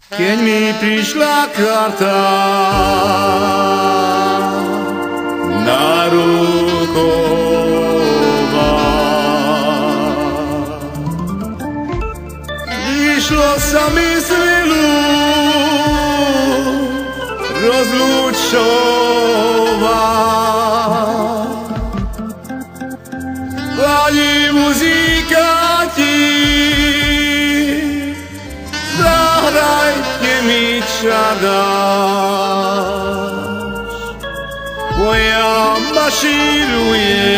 Keď mi prišla karta na ruková, vyšlo sa mi z milu rozlúčová. Pani muzikanti, zahrajte mi čadáš, bo ja mašíruje,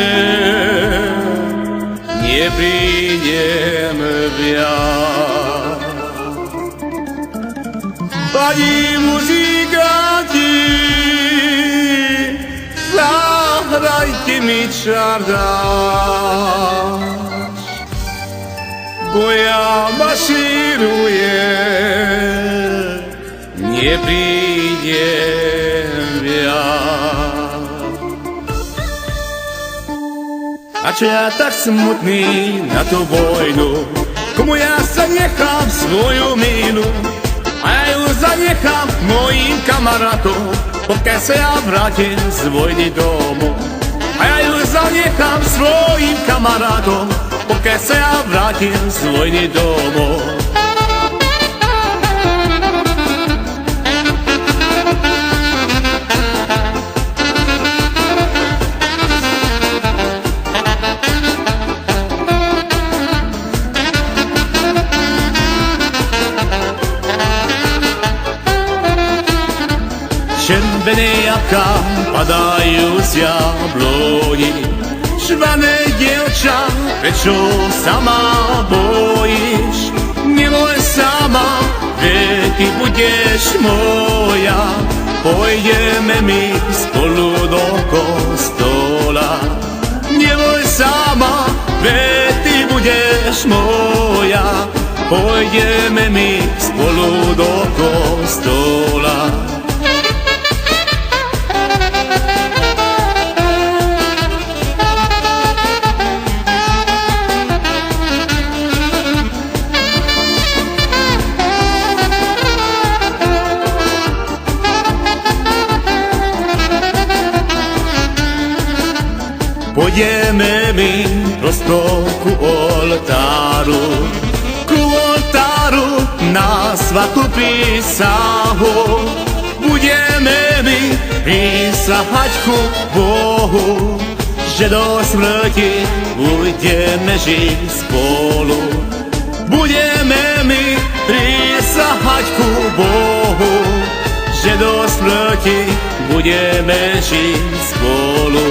neprídem viac. Pani muzikanti, zahrajte mi čadáš, bo ja mašírujem, neprídem viac. A čo ja tak smutný na tú vojnu, komu ja sa nechám svoju milu, a ja ju zanechám mojim kamarátom, pokiaľ sa ja vrátim z vojny domov. A ja ju zanechám svojim kamarátom, pokiaľ sa ja vrátim z vojny domov. Červené jablká padajú z jabloni, švané dievča, prečo sa ma bojíš? Neboj sama, veď ty budeš moja, pôjdeme my spolu do kostola. Neboj sama, veď ty budeš moja, pôjdeme my spolu do kostola. Pôjdeme my prosto ku oltáru na svatú prísahu. Budeme my prísahať ku Bohu, že do smrti budeme žiť spolu. Budeme my prísahať ku Bohu, že do smrti budeme žiť spolu.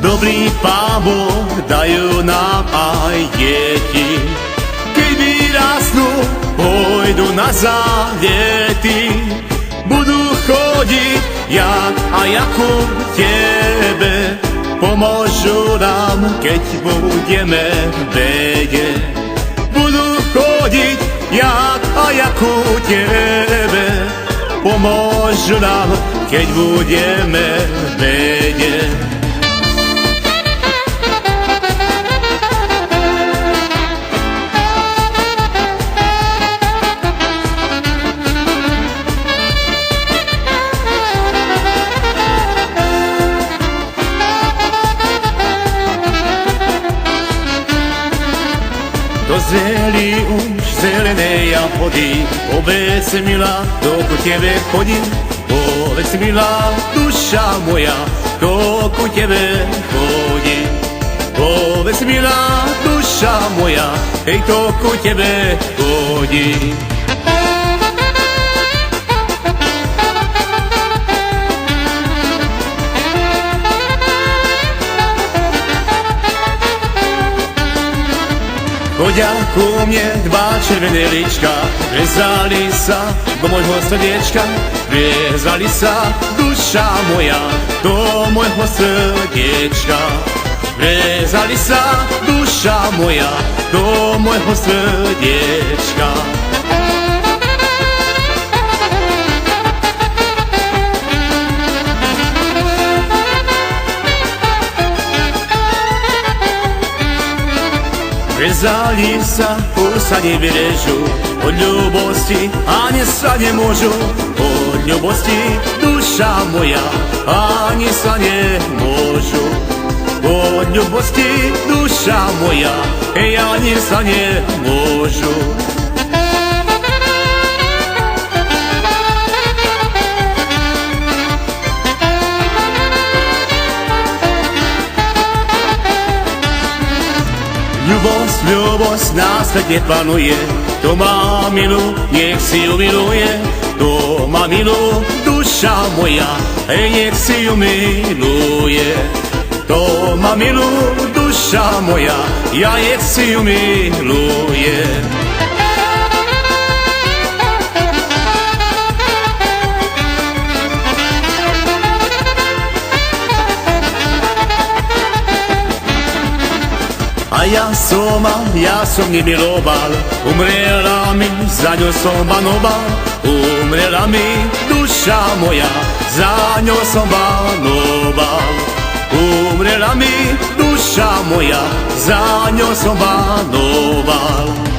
Dobrý Pán Boh dajú nám aj deti, keď vyrastnú, pôjdu na zálety. Budú chodiť jak a ku tebe, pomôžu nám, keď budeme v bede. Budú chodiť jak a ku tebe, pomôžu nám, keď budeme v bede. Dozreli už zelené jahody, povedz milá, kto ku tebe chodí. Povedz milá, duša moja, kto ku tebe chodí. Povedz milá, duša moja, hej, kto ku tebe chodí. Chodia ku mne dva červené líčka, vezali sa do môjho srdiečka, vezali sa, duša moja, do môjho srdiečka. Vrezali sa duša moja do môjho srdiečka. Vrezali sa, už sa nevyrežu, od ľubosti ani sa nemôžu, od ľubosti duša moja ani sa nemôžu. Od ľubosti duša moja ani sa nemôžu. Ľubosť, ľubosť následne panuje, kto má milu, nech si ju miluje. Kto má milu, duša moja, nech si ju miluje. Kto má milu, duša moja, ja nech si ju miluje. A ja som nemiloval, umrela mi, za ňou som banoval. Umrela mi duša moja, za ňou som banoval. Umrela mi duša moja, za ňou som banoval.